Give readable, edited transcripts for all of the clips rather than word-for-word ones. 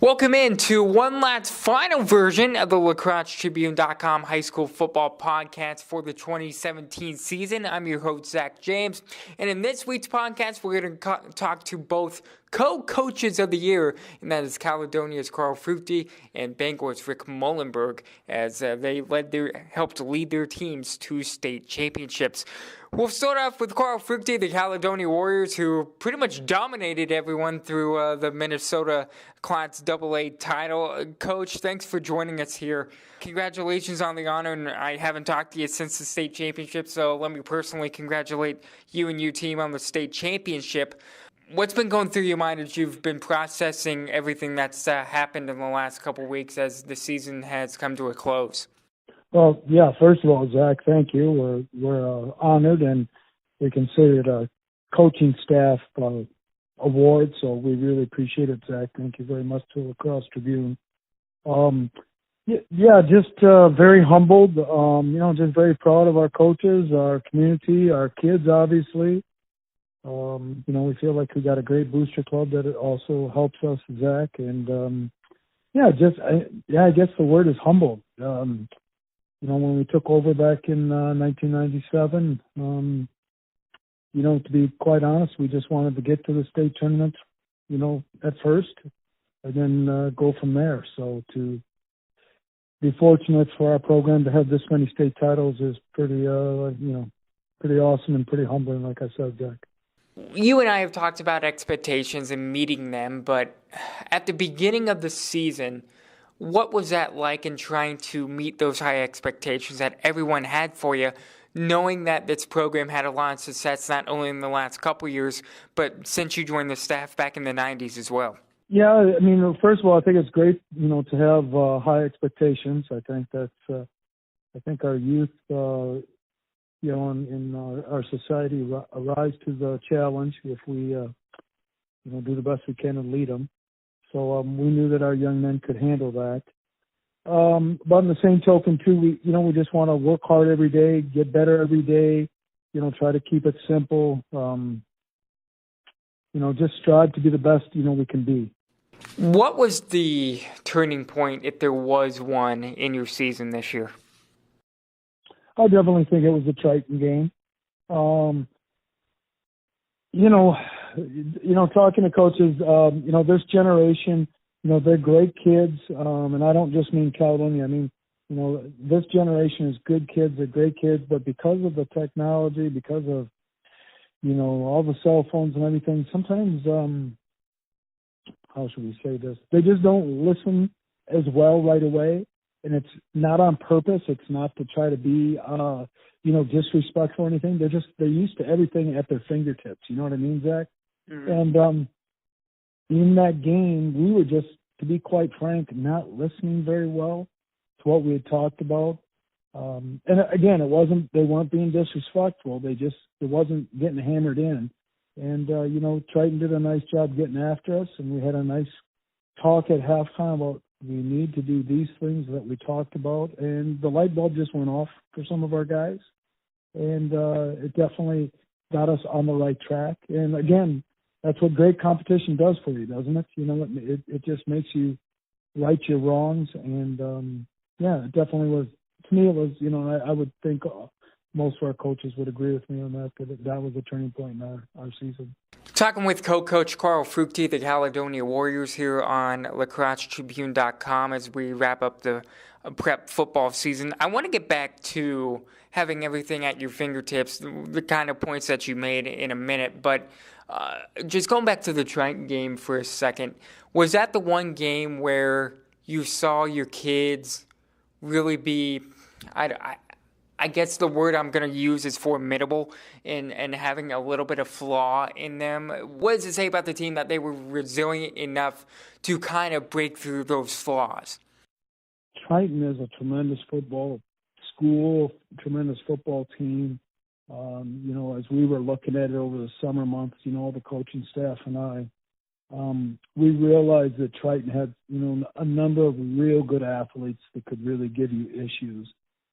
Welcome in to one last final version of the LacrosseTribune.com high school football podcast for the 2017 season. I'm your host, Zach James, and in this week's podcast, we're going to talk to both co-coaches of the year, and that is Caledonia's Carl Fruechte and Bangor's Rick Muellenberg, as they helped lead their teams to state championships. We'll start off with Carl Fruechte, the Caledonia Warriors, who pretty much dominated everyone through the Minnesota Class AA title. Coach, thanks for joining us here. Congratulations on the honor, and I haven't talked to you since the state championship, so let me personally congratulate you and your team on the state championship. What's been going through your mind as you've been processing everything that's happened in the last couple of weeks as the season has come to a close? Well, yeah, first of all, Zach, thank you. We're honored, and we consider it a coaching staff award, so we really appreciate it, Zach. Thank you very much to Lacrosse Tribune. Just very humbled, just very proud of our coaches, our community, our kids, obviously. We feel like we got a great booster club that also helps us, Zach, and I guess the word is humbled. When we took over back in 1997, to be quite honest, we just wanted to get to the state tournament, at first, and then go from there. So to be fortunate for our program to have this many state titles is pretty awesome and pretty humbling, like I said, Jack. You and I have talked about expectations and meeting them, but at the beginning of the season, what was that like in trying to meet those high expectations that everyone had for you, knowing that this program had a lot of success not only in the last couple of years, but since you joined the staff back in the 90s as well? Yeah, first of all, I think it's great, to have high expectations. I think that's, our youth, in our society rise to the challenge if we, do the best we can and lead them. So we knew that our young men could handle that. But on the same token, too, we just want to work hard every day, get better every day, try to keep it simple, just strive to be the best, we can be. What was the turning point, if there was one, in your season this year? I definitely think it was the Triton game. Talking to coaches, this generation, they're great kids. And I don't just mean Caledonia. I mean, this generation is good kids, they're great kids, but because of the technology, because of, all the cell phones and everything, sometimes, how should we say this? They just don't listen as well right away. And it's not on purpose. It's not to try to be, disrespectful or anything. They're used to everything at their fingertips. You know what I mean, Zach? Mm-hmm. And in that game, we were just, to be quite frank, not listening very well to what we had talked about. And again, they weren't being disrespectful. It wasn't getting hammered in. And, Triton did a nice job getting after us, and we had a nice talk at halftime about we need to do these things that we talked about. And the light bulb just went off for some of our guys. And it definitely got us on the right track. And again, that's what great competition does for you, doesn't it? It just makes you right your wrongs. And it definitely was, to me, it was, I would think most of our coaches would agree with me on that was a turning point in our season. Talking with co-coach Carl Fruechte, the Caledonia Warriors, here on LacrosseTribune.com as we wrap up the prep football season. I want to get back to having everything at your fingertips, the kind of points that you made in a minute, but just going back to the Triton game for a second, was that the one game where you saw your kids really be, I guess the word I'm going to use is formidable and having a little bit of flaw in them? What does it say about the team that they were resilient enough to kind of break through those flaws? Triton is a tremendous football school, tremendous football team. As we were looking at it over the summer months, the coaching staff and I, we realized that Triton had, a number of real good athletes that could really give you issues.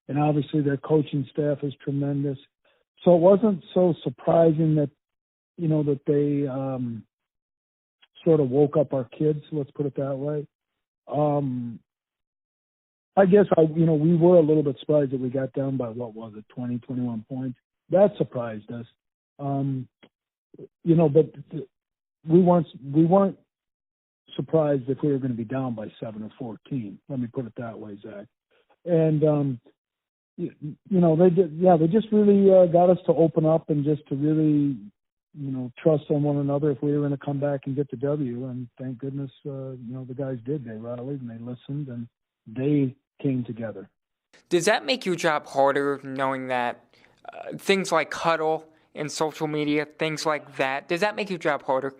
And obviously their coaching staff is tremendous. So it wasn't so surprising that, that they sort of woke up our kids, let's put it that way. I guess we were a little bit surprised that we got down by, what was it, 20, 21 points. That surprised us. But we weren't surprised if we were going to be down by 7 or 14. Let me put it that way, Zach. And they just really got us to open up and just to really, trust on one another if we were going to come back and get the W. And thank goodness, the guys did. They rallied and they listened and they came together. Does that make your job harder, knowing that things like huddle and social media, things like that, does that make your job harder?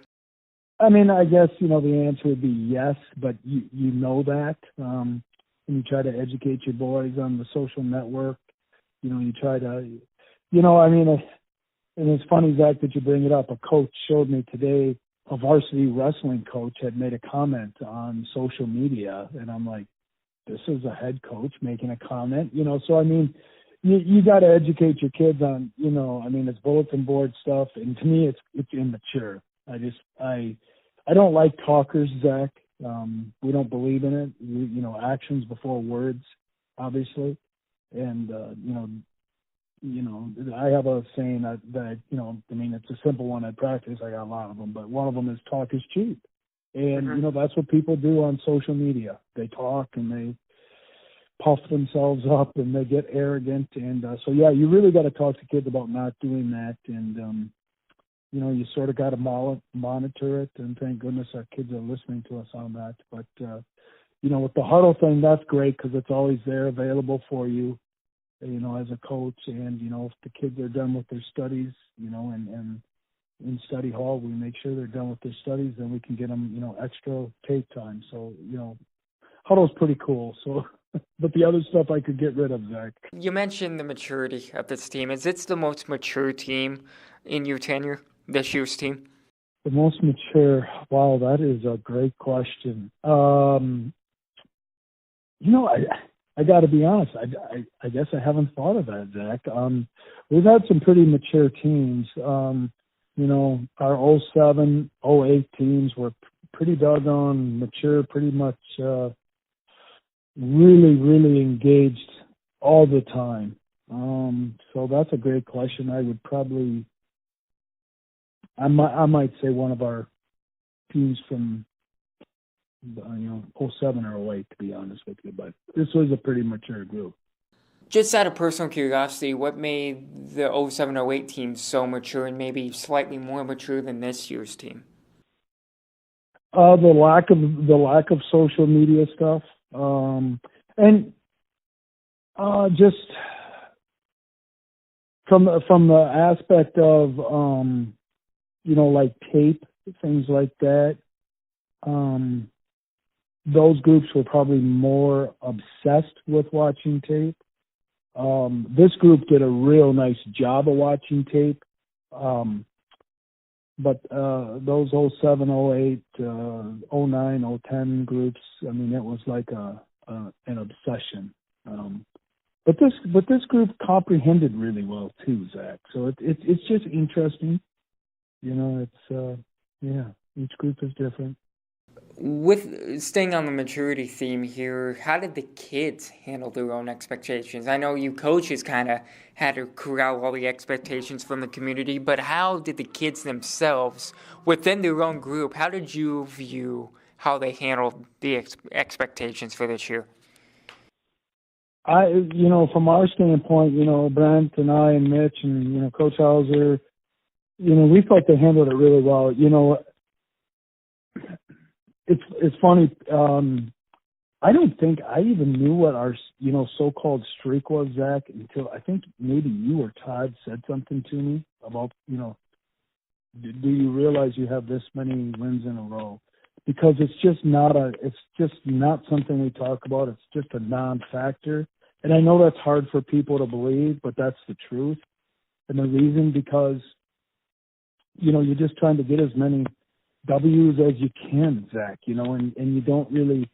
I mean, I guess, the answer would be yes, but you know that. And you try to educate your boys on the social network. You try to, and it's funny, Zach, that you bring it up. A coach showed me today, a varsity wrestling coach had made a comment on social media, and I'm like, this is a head coach making a comment, so I mean, you got to educate your kids on, it's bulletin board stuff, and to me, it's immature. I don't like talkers, Zach. We don't believe in it. Actions before words, obviously, and I have a saying that it's a simple one at practice. I got a lot of them, but one of them is talk is cheap. And, that's what people do on social media. They talk and they puff themselves up and they get arrogant. And you really got to talk to kids about not doing that. And, you sort of got to monitor it. And thank goodness our kids are listening to us on that. But, with the huddle thing, that's great because it's always there available for you, as a coach. And, if the kids are done with their studies, and in study hall, we make sure they're done with their studies, then we can get them, extra tape time. So, huddle's pretty cool. So, but the other stuff I could get rid of, Zach. You mentioned the maturity of this team. Is this the most mature team in your tenure, this year's team? The most mature? Wow, that is a great question. I got to be honest. I guess I haven't thought of that, Zach. We've had some pretty mature teams. Our 07, 08 teams were pretty doggone mature, pretty much really, really engaged all the time. So that's a great question. I would probably, I might say one of our teams from, 07 or 08, to be honest with you. But this was a pretty mature group. Just out of personal curiosity, what made the 07-08 team so mature and maybe slightly more mature than this year's team? The lack of social media stuff, and just from the aspect of like tape, things like that. Those groups were probably more obsessed with watching tape. This group did a real nice job of watching tape. But those 07, 08, 09, 010 groups, I mean, it was like an obsession. But this group comprehended really well too, Zach. So it's just interesting. Each group is different. With staying on the maturity theme here, how did the kids handle their own expectations? I know you coaches kind of had to corral all the expectations from the community, but how did the kids themselves, within their own group, how did you view how they handled the expectations for this year? From our standpoint, Brent and I and Mitch and, Coach Hauser, we thought they handled it really well. It's funny. I don't think I even knew what our, so-called streak was, Zach, until I think maybe you or Todd said something to me about, do you realize you have this many wins in a row? Because it's just not something we talk about. It's just a non-factor. And I know that's hard for people to believe, but that's the truth. And the reason, because, you're just trying to get as many W's as you can, Zach, and you don't really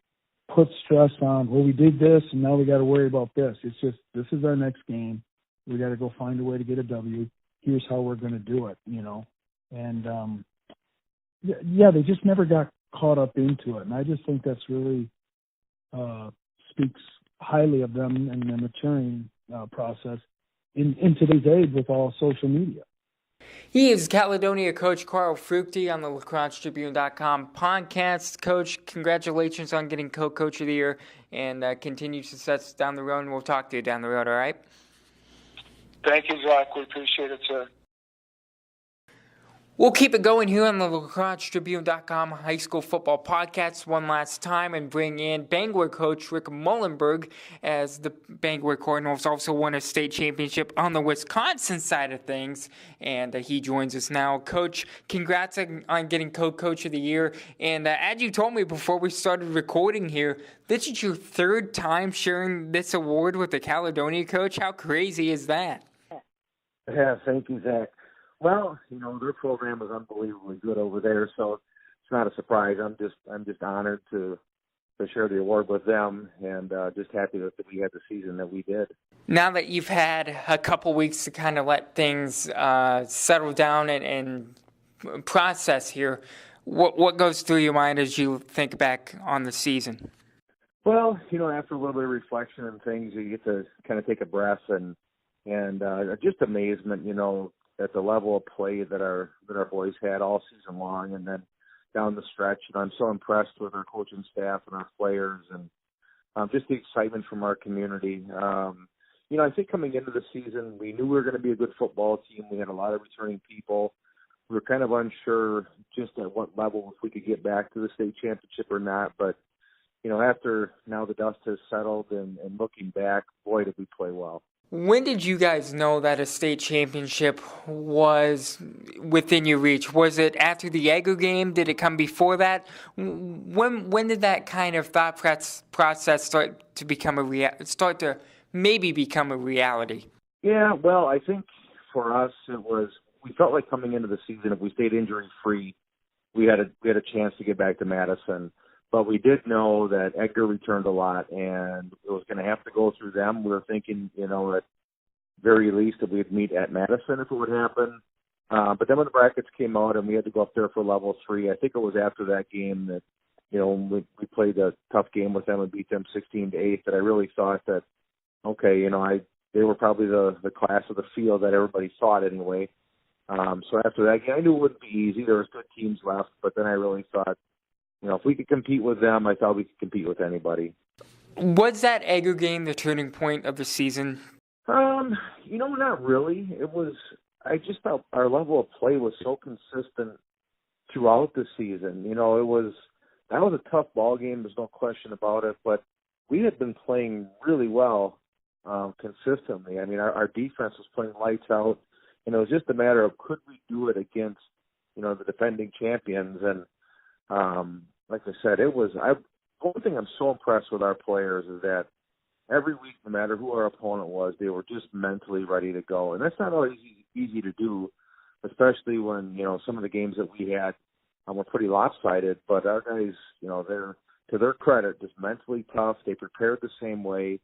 put stress on, well, we did this and now we got to worry about this. It's just, this is our next game. We got to go find a way to get a W. Here's how we're going to do it, And, they just never got caught up into it. And I just think that's really, speaks highly of them and their maturing process in today's age with all social media. He is Caledonia coach Carl Fruechte on the LacrosseTribune.com podcast. Coach, congratulations on getting co-coach of the year, and continued success down the road, and we'll talk to you down the road, all right? Thank you, Zach. We appreciate it, sir. We'll keep it going here on the LacrosseTribune.com high school football podcast one last time and bring in Bangor coach Rick Muellenberg, as the Bangor Cardinals also won a state championship on the Wisconsin side of things, and he joins us now. Coach, congrats on getting co-coach of the year, and as you told me before we started recording here, this is your third time sharing this award with the Caledonia coach. How crazy is that? Yeah, thank you, Zach. Well, their program is unbelievably good over there, so it's not a surprise. I'm just honored to share the award with them, and just happy that we had the season that we did. Now that you've had a couple weeks to kind of let things settle down and process here, what goes through your mind as you think back on the season? Well, after a little bit of reflection and things, you get to kind of take a breath and just amazement, at the level of play that our boys had all season long, and then down the stretch. And I'm so impressed with our coaching staff and our players, and just the excitement from our community. I think coming into the season, we knew we were going to be a good football team. We had a lot of returning people. We were kind of unsure just at what level, if we could get back to the state championship or not. But, after now the dust has settled and looking back, boy, did we play well. When did you guys know that a state championship was within your reach? Was it after the Edgar game? Did it come before that? When did that kind of thought process start to become maybe become a reality? Yeah, well, I think for us we felt like coming into the season, if we stayed injury free, we had a chance to get back to Madison. But we did know that Edgar returned a lot, and it was going to have to go through them. We were thinking, at very least, that we'd meet at Madison if it would happen. But then when the brackets came out and we had to go up there for level 3, I think it was after that game that, when we played a tough game with them and beat them 16-8, that I really thought that, okay, they were probably the class of the field that everybody thought anyway. So after that game, I knew it wouldn't be easy. There was good teams left, but then I really thought, if we could compete with them, I thought we could compete with anybody. Was that Edgar game the turning point of the season? Not really. I just felt our level of play was so consistent throughout the season. That was a tough ball game. There's no question about it. But we had been playing really well consistently. I mean, our defense was playing lights out, and it was just a matter of could we do it against, the defending champions. And like I said, one thing I'm so impressed with our players is that every week, no matter who our opponent was, they were just mentally ready to go. And that's not always easy to do, especially when, some of the games that we had were pretty lopsided. But our guys, they're, to their credit, just mentally tough. They prepared the same way.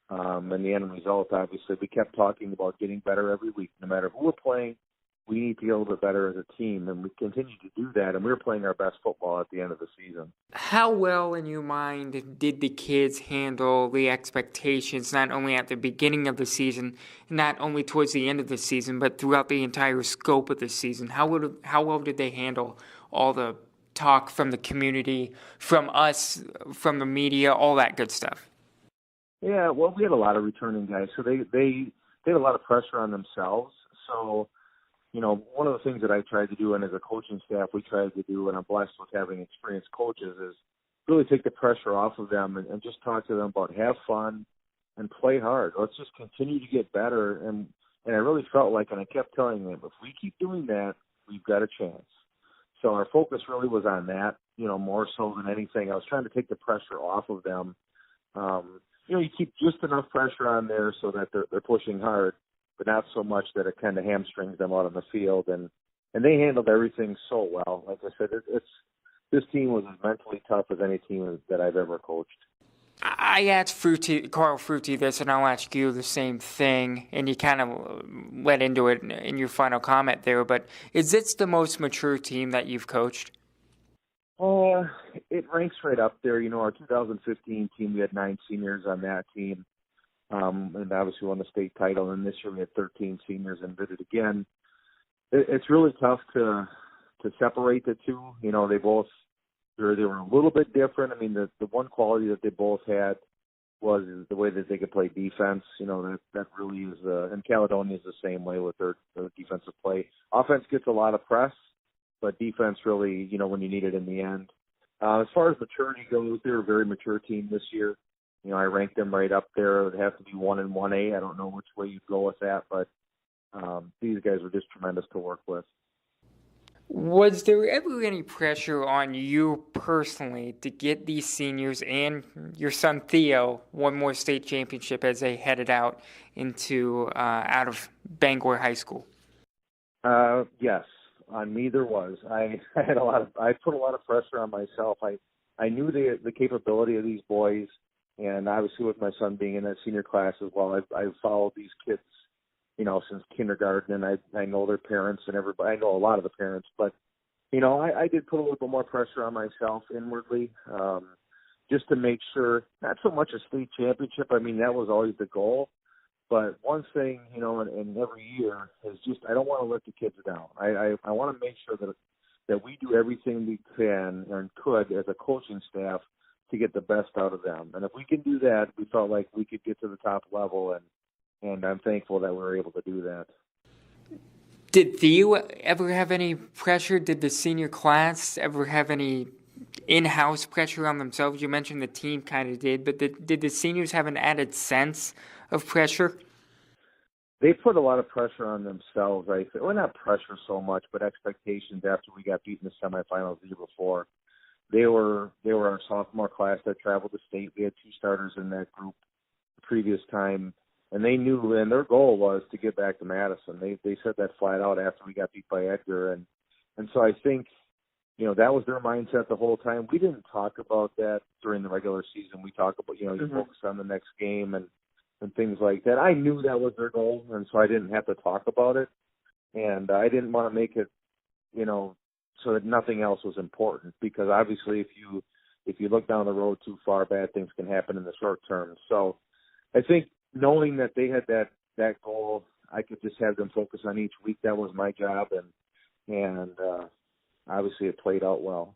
And the end result, obviously, we kept talking about getting better every week. No matter who we're playing, we need to get a little bit better as a team, and we continue to do that, and we were playing our best football at the end of the season. How well, in your mind, did the kids handle the expectations, not only at the beginning of the season, not only towards the end of the season, but throughout the entire scope of the season? How well did they handle all the talk from the community, from us, from the media, all that good stuff? Yeah, well, we had a lot of returning guys, so they had a lot of pressure on themselves, so one of the things that I tried to do, and as a coaching staff we tried to do, and I'm blessed with having experienced coaches, is really take the pressure off of them and just talk to them about have fun and play hard. Let's just continue to get better. And I really felt like, and I kept telling them, if we keep doing that, we've got a chance. So our focus really was on that, more so than anything. I was trying to take the pressure off of them. You keep just enough pressure on there so that they're pushing hard, but not so much that it kind of hamstrings them out on the field. And they handled everything so well. Like I said, this team was as mentally tough as any team that I've ever coached. I asked Carl Fruechte this, and I'll ask you the same thing, and you kind of led into it in your final comment there, but is this the most mature team that you've coached? It ranks right up there. Our 2015 team, we had 9 seniors on that team, and obviously won the state title. And this year we had 13 seniors and did it again. It's really tough to separate the two. They were a little bit different. I mean, the one quality that they both had was the way that they could play defense. That really is, and Caledonia is the same way with their defensive play. Offense gets a lot of press, but defense really, when you need it in the end. As far as maturity goes, they're a very mature team this year. I ranked them right up there. It would have to be 1 and 1A. I don't know which way you'd go with that, but these guys were just tremendous to work with. Was there ever any pressure on you personally to get these seniors and your son Theo one more state championship as they headed out of Bangor High School? Yes, on me there was. I put a lot of pressure on myself. I knew the capability of these boys, and obviously with my son being in that senior class as well, I've followed these kids, since kindergarten, and I know their parents and everybody. I know a lot of the parents, but, I did put a little bit more pressure on myself inwardly, just to make sure, not so much a state championship. I mean, that was always the goal. But one thing, in every year is just, I don't want to let the kids down. I want to make sure that we do everything we can and could as a coaching staff to get the best out of them. And if we can do that, we felt like we could get to the top level, and I'm thankful that we were able to do that. Did Theo ever have any pressure? Did the senior class ever have any in-house pressure on themselves? You mentioned the team kind of did, but did the seniors have an added sense of pressure? They put a lot of pressure on themselves, I think. Well, not pressure so much, but expectations after we got beaten in the semifinals the year before. They were our sophomore class that traveled to state. We had 2 starters in that group the previous time, and they knew, and their goal was to get back to Madison. They said that flat out after we got beat by Edgar, and so I think, that was their mindset the whole time. We didn't talk about that during the regular season. We talked about, you focus on the next game and things like that. I knew that was their goal, and so I didn't have to talk about it, and I didn't want to make it, so that nothing else was important, because obviously if you look down the road too far, bad things can happen in the short term. So I think knowing that they had that goal, I could just have them focus on each week. That was my job, and obviously it played out well.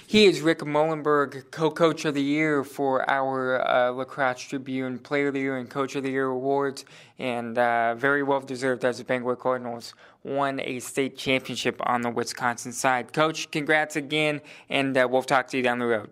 He is Rick Muellenberg, co-coach of the year for our Lacrosse Tribune Player of the Year and Coach of the Year awards, and very well deserved as the Bangor Cardinals won a state championship on the Wisconsin side. Coach, congrats again, and we'll talk to you down the road.